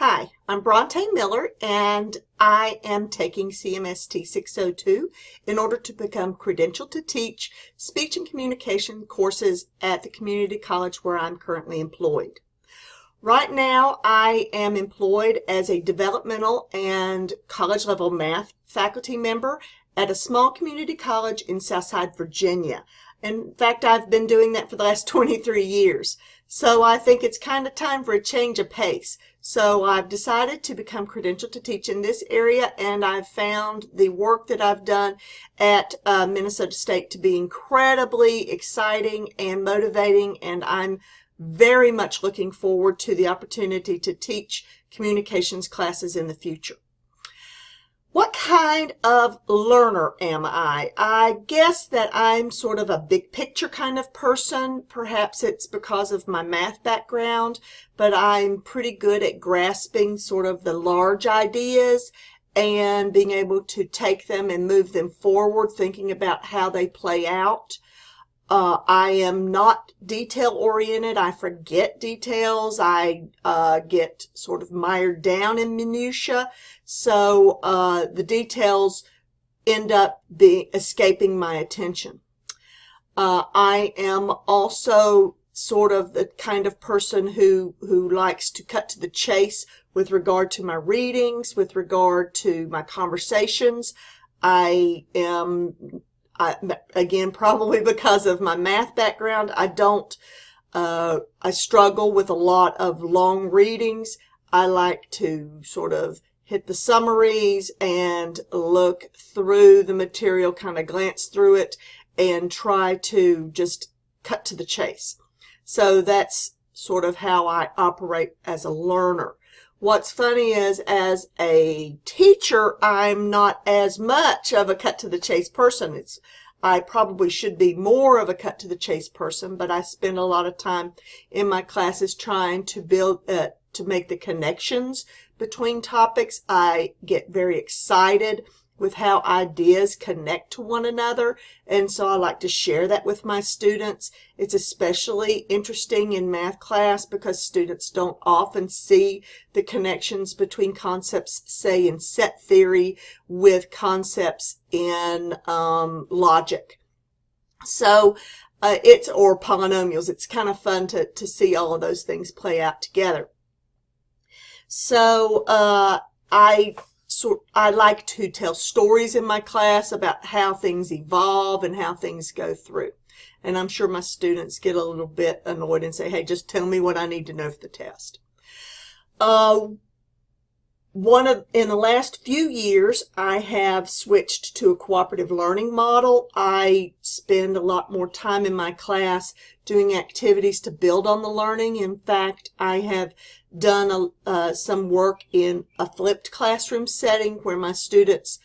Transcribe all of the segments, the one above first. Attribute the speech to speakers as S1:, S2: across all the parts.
S1: Hi, I'm Bronte Miller, and I am taking CMST 602 in order to become credentialed to teach speech and communication courses at the community college where I'm currently employed. Right now, I am employed as a developmental and college-level math faculty member at a small community college in Southside, Virginia. In fact, I've been doing that for the last 23 years. So I think it's kind of time for a change of pace. So I've decided to become credentialed to teach in this area, and I've found the work that I've done at Minnesota State to be incredibly exciting and motivating, and I'm very much looking forward to the opportunity to teach communications classes in the future. What kind of learner am I? I guess that I'm sort of a big picture kind of person. Perhaps it's because of my math background, but I'm pretty good at grasping sort of the large ideas and being able to take them and move them forward, thinking about how they play out. I am not detail-oriented. I forget details. I get sort of mired down in minutia. So the details end up escaping my attention. I am also sort of the kind of person who likes to cut to the chase with regard to my readings, with regard to my conversations. Again, probably because of my math background, I struggle with a lot of long readings. I like to sort of hit the summaries and look through the material, kind of glance through it, and try to just cut to the chase. So that's sort of how I operate as a learner. What's funny is, as a teacher, I'm not as much of a cut-to-the-chase person. I probably should be more of a cut-to-the-chase person, but I spend a lot of time in my classes trying to build, to make the connections between topics. I get very excited with how ideas connect to one another, and so I like to share that with my students. It's especially interesting in math class because students don't often see the connections between concepts, say, in set theory with concepts in logic. So or polynomials. It's kind of fun to see all of those things play out together. So I like to tell stories in my class about how things evolve and how things go through. And I'm sure my students get a little bit annoyed and say, hey, just tell me what I need to know for the test. In the last few years, I have switched to a cooperative learning model. I spend a lot more time in my class doing activities to build on the learning. In fact, I have done some work in a flipped classroom setting where my students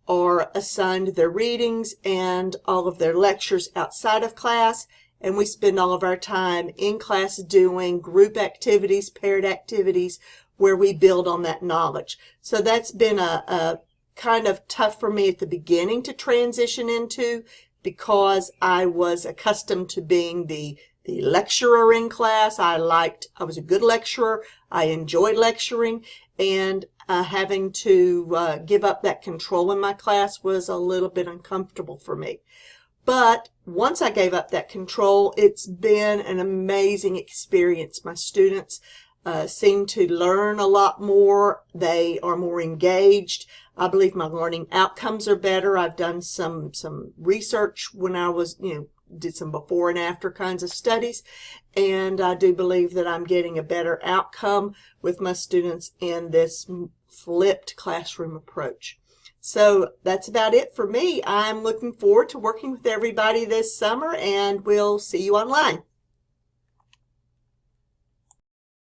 S1: are assigned their readings and all of their lectures outside of class, and we spend all of our time in class doing group activities, paired activities, where we build on that knowledge. So that's been a kind of tough for me at the beginning to transition into, because I was accustomed to being the lecturer in class. I was a good lecturer. I enjoyed lecturing, and having to give up that control in my class was a little bit uncomfortable for me. But once I gave up that control, it's been an amazing experience. My students seem to learn a lot more. They are more engaged. I believe my learning outcomes are better. I've done some research when I was, did some before and after kinds of studies, and I do believe that I'm getting a better outcome with my students in this flipped classroom approach. So that's about it for me. I'm looking forward to working with everybody this summer, and we'll see you online.